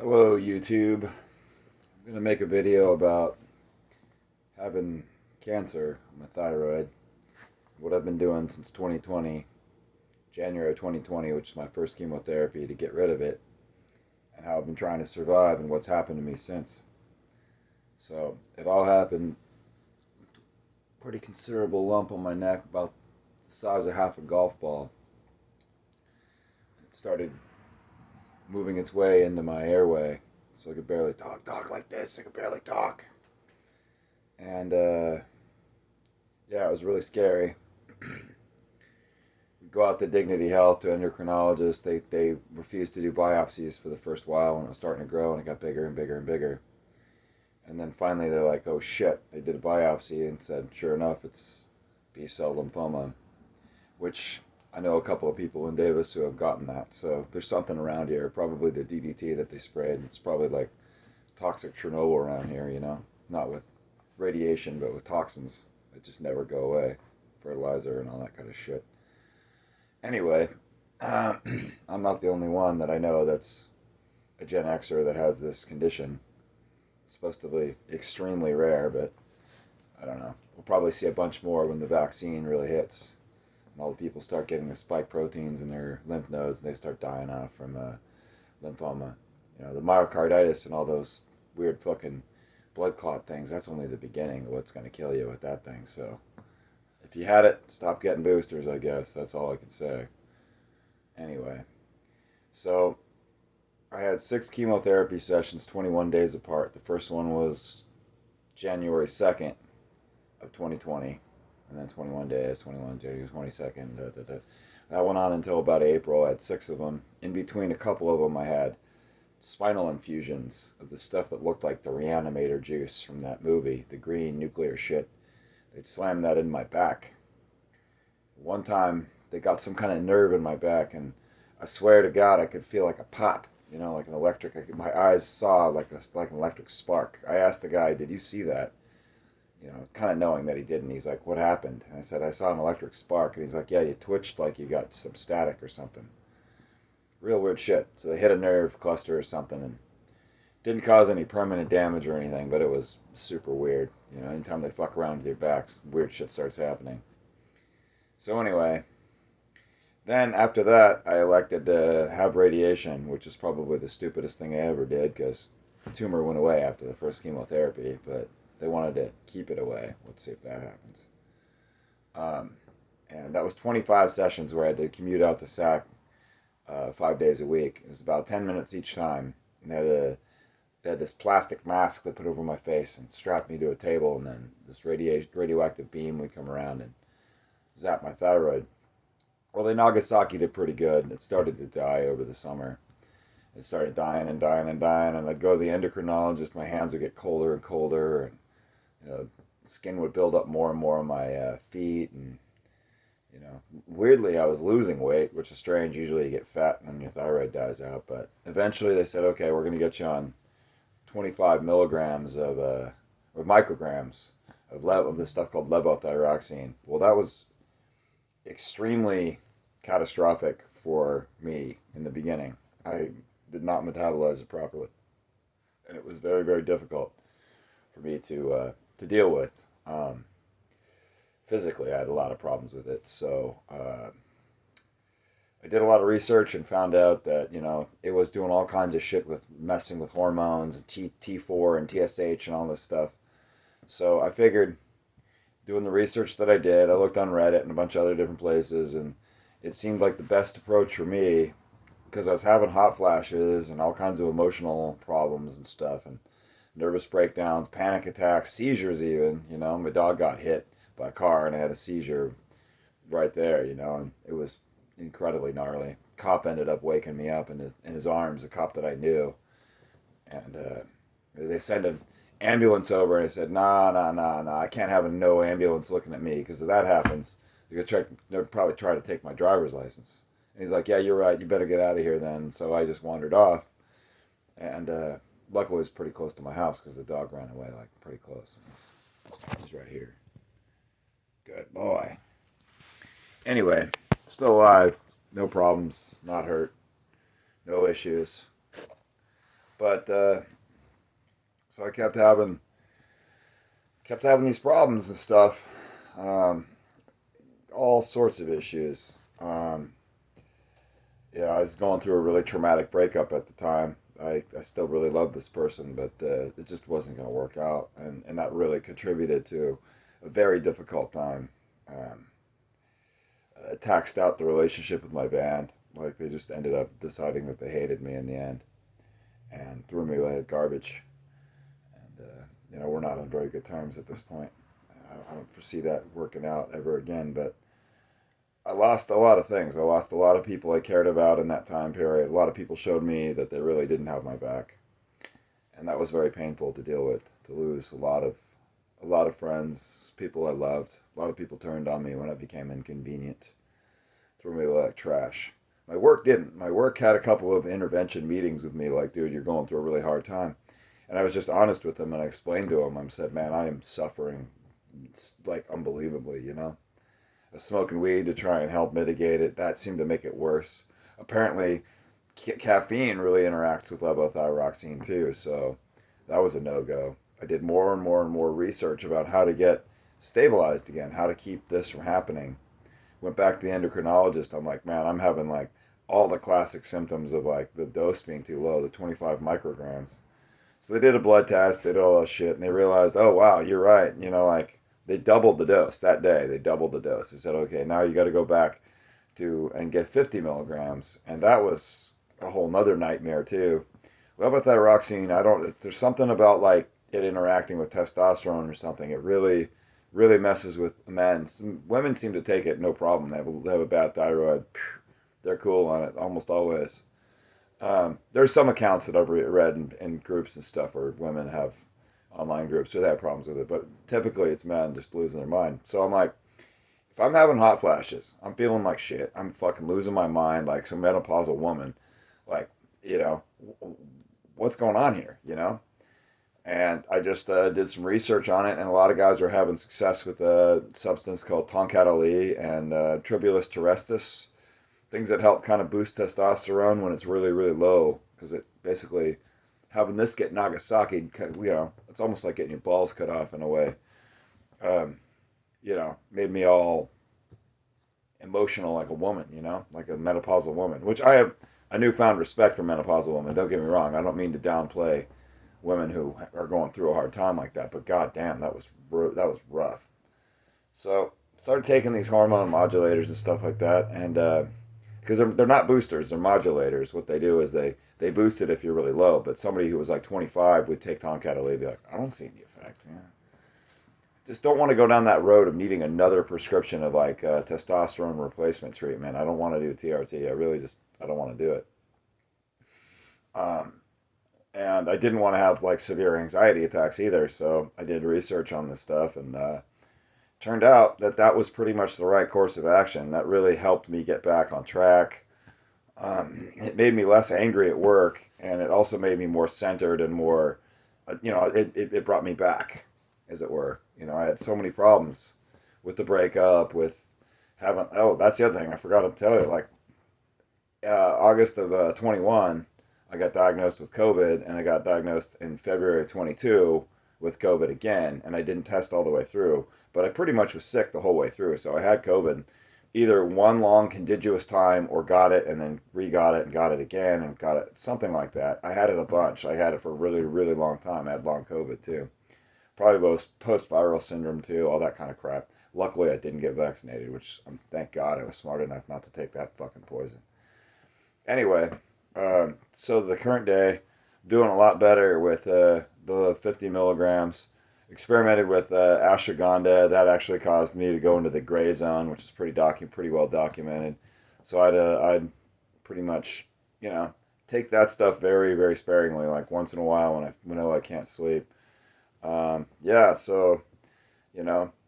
Hello, YouTube. I'm going to make a video about having cancer on my thyroid. What I've been doing since 2020, January 2020, which is my first chemotherapy to get rid of it, and how I've been trying to survive and what's happened to me since. So, it all happened, pretty considerable lump on my neck, about the size of half a golf ball. It started moving its way into my airway, so I could barely talk like this. I could barely talk. And yeah, it was really scary. We go out to Dignity Health to endocrinologists. They refused to do biopsies for the first while when it was starting to grow, and it got bigger and bigger and bigger. And then finally they're like, oh shit. They did a biopsy and said, sure enough, it's B-cell lymphoma, which I know a couple of people in Davis who have gotten that. So there's something around here, probably the DDT that they sprayed. It's probably like toxic Chernobyl around here, not with radiation, but with toxins that just never go away, fertilizer and all that kind of shit. Anyway, I'm not the only one that I know that's a Gen Xer that has this condition. It's supposed to be extremely rare, but I don't know. We'll probably see a bunch more when the vaccine really hits and all the people start getting the spike proteins in their lymph nodes and they start dying off from lymphoma. The myocarditis and all those weird fucking blood clot things, that's only the beginning of what's going to kill you with that thing. So if you had it, stop getting boosters, I guess. That's all I can say. Anyway, so I had 6 chemotherapy sessions, 21 days apart. The first one was January 2nd of 2020, and then 21 days, 21, January 22nd. That went on until about April. I had 6 of them. In between a couple of them, I had spinal infusions of the stuff that looked like the reanimator juice from that movie, the green nuclear shit. They'd slam that in my back. One time, they got some kind of nerve in my back, and I swear to God, I could feel like a pop, like an electric. My eyes saw like an electric spark. I asked the guy, "Did you see that?" Kind of knowing that he didn't. He's like, "What happened?" And I said, "I saw an electric spark." And he's like, "Yeah, you twitched like you got some static or something." Real weird shit. So they hit a nerve cluster or something, and didn't cause any permanent damage or anything, but it was super weird. Anytime they fuck around with your backs, weird shit starts happening. So anyway, then after that, I elected to have radiation, which is probably the stupidest thing I ever did because the tumor went away after the first chemotherapy, but they wanted to keep it away. Let's see if that happens. And that was 25 sessions where I had to commute out to SAC 5 days a week. It was about 10 minutes each time. And they had this plastic mask they put over my face and strapped me to a table, and then this radioactive beam would come around and zap my thyroid. Well, they Nagasaki did pretty good. It started to die over the summer. It started dying and dying and dying, and I'd go to the endocrinologist. My hands would get colder and colder, and skin would build up more and more on my feet, and weirdly, I was losing weight, which is strange. Usually, you get fat when your thyroid dies out, but eventually they said, "Okay, we're going to get you on 25 milligrams or micrograms of this stuff called levothyroxine." Well, that was extremely catastrophic for me in the beginning. I did not metabolize it properly, and it was very, very difficult for me to deal with. Physically, I had a lot of problems with it, so I did a lot of research and found out that it was doing all kinds of shit with messing with hormones and T4 and TSH and all this stuff. So I figured, doing the research that I did, I looked on Reddit and a bunch of other different places, and it seemed like the best approach for me because I was having hot flashes and all kinds of emotional problems and stuff, and nervous breakdowns, panic attacks, seizures even. My dog got hit by a car and I had a seizure right there, and it was incredibly gnarly. Cop ended up waking me up in his arms, a cop that I knew, and they sent an ambulance over, and I said, nah, I can't have no ambulance looking at me, because if that happens, they'll probably try to take my driver's license. And he's like, yeah, you're right, you better get out of here then. So I just wandered off, and luckily it was pretty close to my house, because the dog ran away like pretty close. He's right here. Good boy. Anyway, still alive, no problems, not hurt, no issues. But so I kept having these problems and stuff, all sorts of issues. I was going through a really traumatic breakup at the time. I still really loved this person, but it just wasn't going to work out, and that really contributed to a very difficult time. It taxed out the relationship with my band. Like, they just ended up deciding that they hated me in the end and threw me like garbage. And we're not on very good terms at this point. I don't foresee that working out ever again, but I lost a lot of things. I lost a lot of people I cared about in that time period. A lot of people showed me that they really didn't have my back, and that was very painful to deal with. To lose a lot of friends, people I loved. A lot of people turned on me when I became inconvenient, threw me like trash. My work didn't. My work had a couple of intervention meetings with me, like, dude, you're going through a really hard time, and I was just honest with them, and I explained to them. I said, man, I am suffering like unbelievably. I was smoking weed to try and help mitigate it. That seemed to make it worse. Apparently, caffeine really interacts with levothyroxine too, so that was a no-go. I did more and more and more research about how to get stabilized again, how to keep this from happening. Went back to the endocrinologist. I'm like, man, I'm having like all the classic symptoms of like the dose being too low, the 25 micrograms. So they did a blood test, they did all that shit, and they realized, oh wow, you're right. They doubled the dose that day. They doubled the dose. They said, okay, now you got to go back to and get 50 milligrams. And that was a whole nother nightmare too. Levothyroxine, there's something about like it interacting with testosterone or something. It really, really messes with men. Some women seem to take it no problem. They have a bad thyroid. They're cool on it almost always. There's some accounts that I've read in groups and stuff where women have online groups who have problems with it, but typically it's men just losing their mind. So I'm like, if I'm having hot flashes, I'm feeling like shit, I'm fucking losing my mind like some menopausal woman, like, what's going on here, And I just did some research on it, and a lot of guys are having success with a substance called Tonkat Ali and Tribulus terrestis, things that help kind of boost testosterone when it's really, really low, because it basically, having this get Nagasaki, it's almost like getting your balls cut off in a way. Made me all emotional like a woman, like a menopausal woman, which I have a newfound respect for menopausal women. Don't get me wrong. I don't mean to downplay women who are going through a hard time like that, but goddamn, that was rough. So started taking these hormone modulators and stuff like that, and because they're not boosters, they're modulators. What they do is they boost it if you're really low, but somebody who was like 25 would take Tonkat Ali and be like, I don't see any effect. Yeah. Just don't want to go down that road of needing another prescription of like testosterone replacement treatment. I don't want to do TRT. I don't want to do it. And I didn't want to have like severe anxiety attacks either, so I did research on this stuff, and turned out that was pretty much the right course of action. That really helped me get back on track. It made me less angry at work, and it also made me more centered and more, it brought me back, as it were. I had so many problems with the breakup, with having, that's the other thing I forgot to tell you, like, August of 21, I got diagnosed with COVID, and I got diagnosed in February of 22 with COVID again, and I didn't test all the way through, but I pretty much was sick the whole way through, so I had COVID either one long contiguous time or got it and then re-got it and got it again and got it, something like that. I had it a bunch. I had it for a really, really long time. I had long COVID too. Probably both post-viral syndrome too, all that kind of crap. Luckily, I didn't get vaccinated, which thank God I was smart enough not to take that fucking poison. Anyway, so the current day, doing a lot better with the 50 milligrams. Experimented with ashwagandha. That actually caused me to go into the gray zone, which is pretty well documented. So I'd pretty much, take that stuff very, very sparingly, like once in a while when I know I can't sleep. So,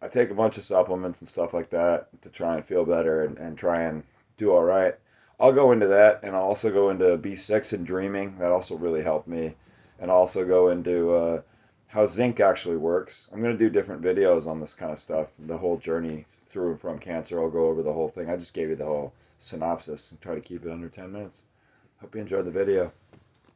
I take a bunch of supplements and stuff like that to try and feel better and try and do all right. I'll go into that, and I'll also go into B6 and dreaming. That also really helped me. And I'll also go into how zinc actually works. I'm going to do different videos on this kind of stuff, the whole journey through and from cancer. I'll go over the whole thing. I just gave you the whole synopsis and try to keep it under 10 minutes. Hope you enjoyed the video.